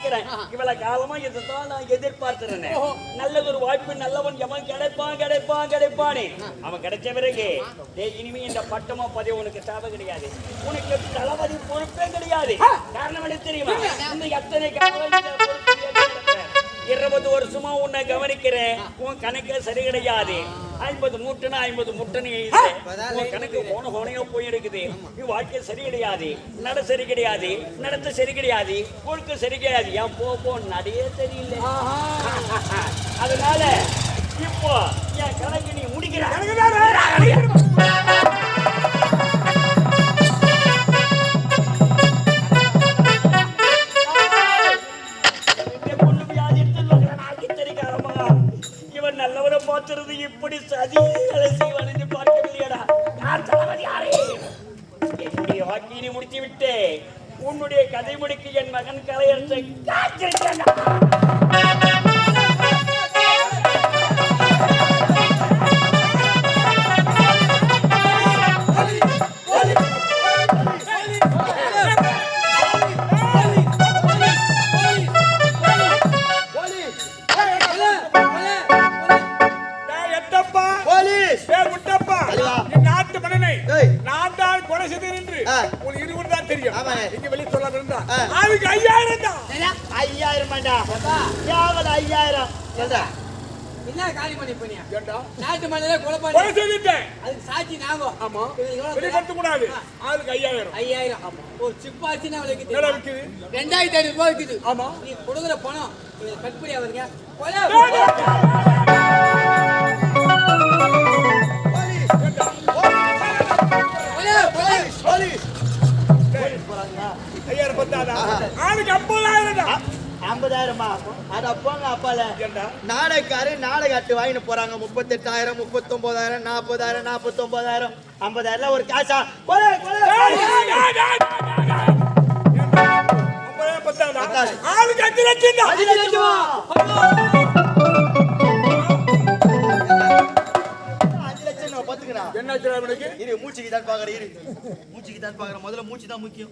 நிக்கிறேன். இவ்வளவு காலமா இதைத்தான் நான் எதிர்பார்க்கிறேன். நல்லதொரு வாய்ப்பு, நல்லவன் எவன் கிடைப்பான் கிடைப்பான் கிடைப்பானே. அவன் கிடைச்ச பிறகு இனிமே இந்த பட்டமோ பதவி உனக்கு தேவை கிடையாது. உனக்கு தளபதி பொறுப்பே கிடையாது. காரணம் என்ன தெரியுமா? இந்த எத்தனை காலம் 20 வருஷமா உன்னை கவனிக்கிறேன். உன் கணக்கு சரி கிடையாது. 50 மூட்டைனா 50 முட்டைன்னு உன் கணக்கு கோணையோ போய் இருக்குது. வாழ்க்கை சரி கிடையாது. நட சரி கிடையாது. நடத்த சரி கிடையாது. ஒழுக்க சரி கிடையாது. ஏன் போ நடையே தெரியல. அதனால இப்போ என் கணக்கு நீ முடிக்கிற. நல்லவரை பார்த்துறது இப்படி சதி செய்வானு பார்க்கவில்லையடா. என்னுடைய வாக்கினை முடித்து விட்டு உன்னுடைய கதை முடிக்கு என் மகன் கலையரசை காத்திருக்கிறான். ஒரு சிப்பாச்சி 2500 ரூபாய் இருக்குது. நீ கொடுக்குற பணம் கட்டுப்படியா வருங்க. நாடகாரு நாடகாட்டு வாங்கிட்டு போறாங்க. 38,000 39,000 40,000 49,000 50,000 ஒரு காசா. மூச்சுக்கு தான் பாக்குறேன். மூச்சுக்கு தான் பாக்குறேன். முதல்ல மூச்சு தான் முக்கியம்.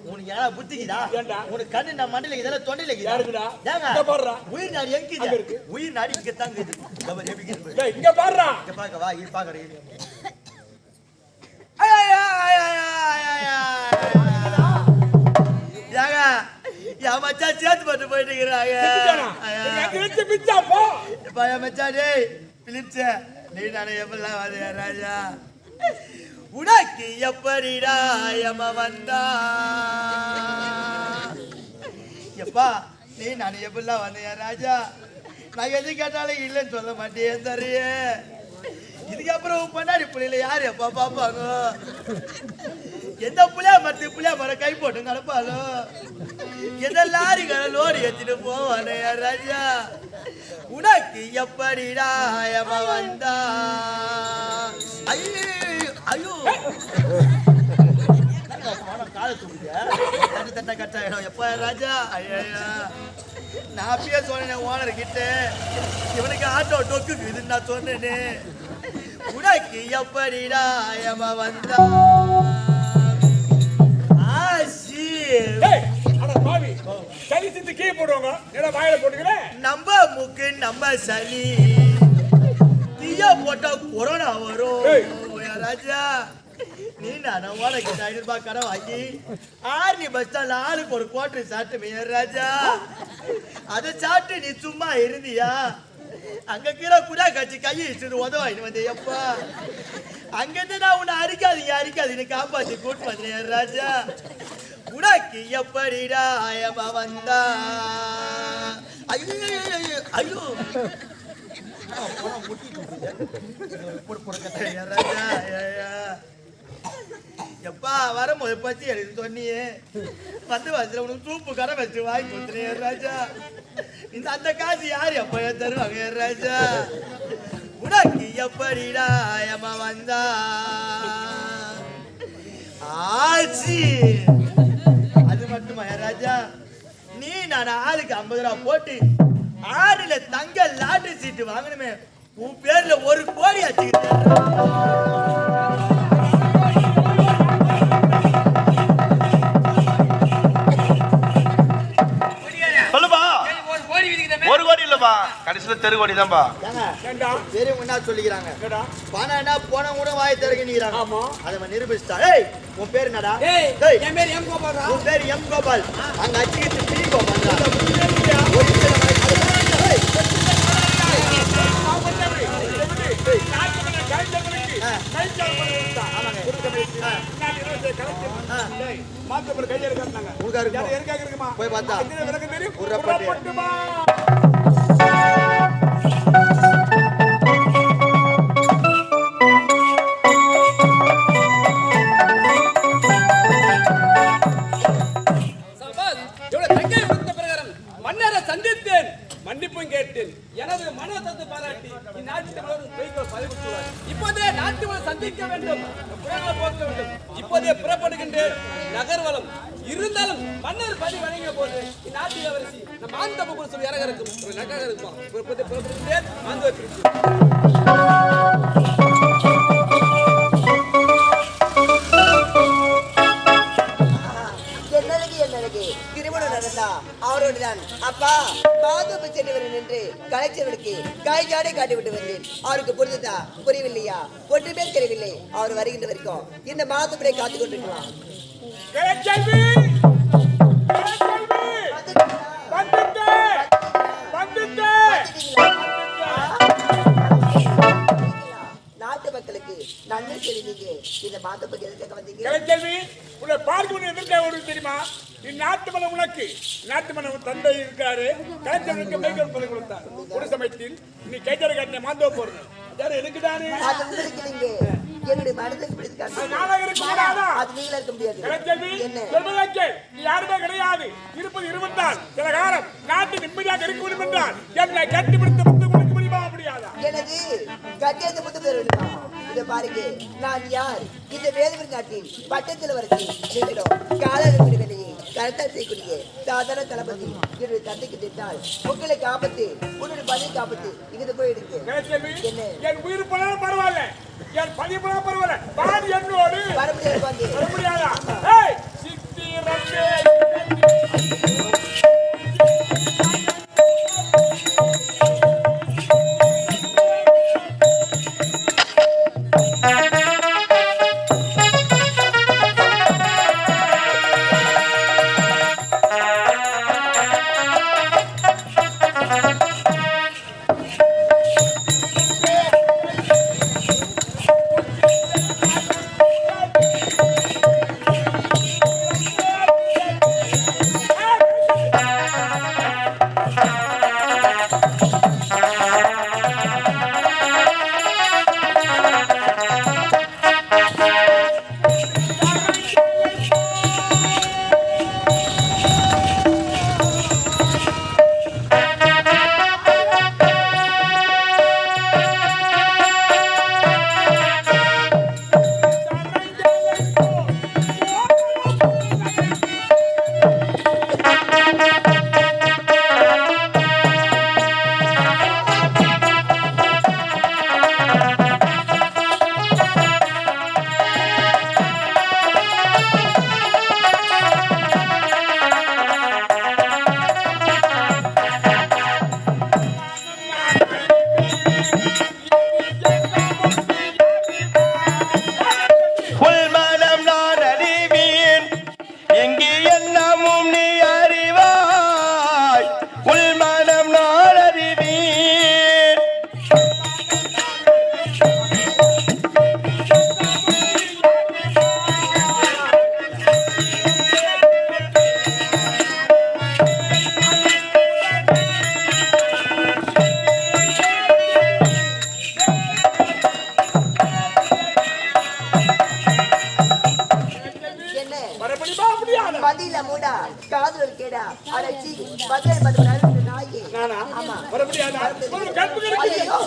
உனக்கு யாரா புத்திக்குதா? உனக்கு கண்ணு நான் மண்டையில இதெல்லாம் தொண்டையில உயிர் நாடி எங்க உயிர் நாடி இங்க தாங்க இங்க பாடுறா. இங்க பாக்க வா இரு பாக்குறேன். மச்சான் சேர்த்து போட்டு போயிட்டு இருக்கிறாங்க. நீ நானே எப்படிலாம் வாது ராஜா உனக்கு எப்படிடா யம வந்தா எப்பா நீ நானே எப்படிலாம் வந்தேன் ராஜா. நான் எது கேட்டாலும் இல்லைன்னு சொல்ல மாட்டேன் தரையே. இதுக்கப்புறம் பொண்டாடி புள்ளையில யாரு எப்பா பாப்பாங்க? எந்த புள்ளையா மற்ற புள்ளையா மர கை போட்டு நடப்பாலோ? எந்த லாரிகளை லோடு ஏத்திட்டு போவானே ராஜா. உனக்கு எப்படிடா யம வந்தா? ஐயோ காலை தூங்க தட்ட கட்டாயிடும் எப்ப ராஜா. ஐயா நான் அப்பயே சொன்னேன் ஓனர் கிட்ட இவனுக்கு ஆட்டோ டொக்கு இதுன்னு நான் சொன்னேன்னு. உனக்கு எப்படிடா யம வந்தா? நம்ம மூக்கு நம்ம சளி தீயா போட்டா கொரோனா வரும் ராஜா. நீ நான் உனக்கு 500 ரூபாய் கடை வாங்கி ஆர்னி பஸ் ஸ்டாண்ட்ல ஆளுக்கு ஒரு கோட்டரி சாப்பிட்டு ராஜா. அதை சாப்பிட்டு நீ சும்மா இருந்தியா? அங்க கீழே குடா கட்சி கையை உதவாயின்னு வந்து எப்பா அங்கிருந்து நான் உன்னை அரிக்காதீங்க காப்பாத்தி கூட்டு வந்தேன் ராஜா. உனக்கு எப்படிடா யம வந்தா? ஐயோ எப்பா வரும்போது பத்தி எடுத்து சொன்னியே வந்து வச்சுல உனக்கு சூப்பு கடை வச்சு வாங்கி கொடுத்துறேன் ராஜா. இந்த அந்த காசு யாரு எப்ப தருவாங்க ராஜா? உனக்கு எப்படிடா யம வந்தா? ஆச்சி அது மட்டுமா ராஜா? நீ நான் ஆளுக்கு 50 ரூபா போட்டு ஆடுல தங்க லாட்டரி சீட்டு வாங்கணுமே. உன் பேர்ல 1 கோடி ஆச்சு. கடைசியில தெருவோடி தான்பா. ஏங்க பெரியவங்க என்ன சொல்லிக்கிறாங்க, பணம் என்ன போன கூட வாயை திறக்கின்றாங்க. அதை நிரூபிச்சிட்டா. ஏய் உன் பேர் என்னடா? என் பேர் எம் கோபால். உன் பேர் எம் கோபால். அங்க அடிச்சிட்டு பி கோபால். போய் பார்த்தா மன்னரை சந்தித்தேன், மன்னிப்பும் கேட்டேன். எனது மனத்தை பாராட்டி இந்நாட்டு பதிவுறுத்துவார். இப்போதே நாட்டு சந்திக்க வேண்டும், போக்க வேண்டும். இப்போதே புறப்படுகின்றேன் நகர்வலம். இருந்தாலும் மன்னர் பணி வழங்கிய போது இந்நாட்டு இளவரசி நம் ஆந்தம குலசம் இறங்க இருக்கும் ஒரு நகர இருக்கும். புறப்படுகின்றேன் அவரோடுதான் அப்பா பாதுகாப்பு சென்றவர் என்று கலைச்சவனுக்கு காய்ச்சாடை காட்டி விட்டு வந்தேன். அவருக்கு புரிஞ்சுதா புரியவில்லையா? ஒன்றுமே தெரியவில்லை. அவர் வருகின்ற வரைக்கும் இந்த மாதப்படியை காத்துக் கொண்டிருக்கலாம். நாட்டு மக்களுக்கு நன்மை செய்வீங்க. இந்த மாதப்படி எதுக்காக வந்தீங்க? உன்னை பார்க்கணும் எதிர்க்க தெரியுமா? இந்நாட்டு மனம் உனக்கு நாட்டு மனம் தந்தை இருக்காரு. கலைஞருக்கு மேய்கள் பதவி கொடுத்தார். ஒரு சமயத்தில் நீ கேட்டரை காட்டின மாந்தோ போறது எனக்கு தானே. என்னுடைய மனதில் இருக்க முடியாது. நீ யாருமே கிடையாது. இருப்பது இருவந்தால் சில காலம் நாட்டு நிம்மதியாக இருக்க முடியும் என்றால் என்னை கட்டிப்பிடித்து முத்து கொடுக்க முடியுமா முடியாதா? எனது கட்டியத்தை முத்து இதை பாருங்க, நான் யார்? இந்த வேதவர் நாட்டின் பட்டத்தில் வரச்சு நீங்களோ காலடி வேலையை கரெக்டாக செய்யக்கூடிய சாதாரண தளபதி. என்னுடைய தந்தைக்கு திட்டால் உங்களுக்கு ஆபத்து, உன்னுடைய பதிலுக்கு ஆபத்து. இங்கிட்டு போயிடுங்க. என்ன என் உயிர் போனாலும் பரவாயில்ல, என் பதிவு போனாலும் பரவாயில்ல, பாதி என்னோடு வர முடியாது. வர முடியாதா? சித்தி பதில மூடா காதல் கேடா அடச்சி பதல் பதல் நாயே. நானா? ஆமா. வர முடியாதா? ஐயோ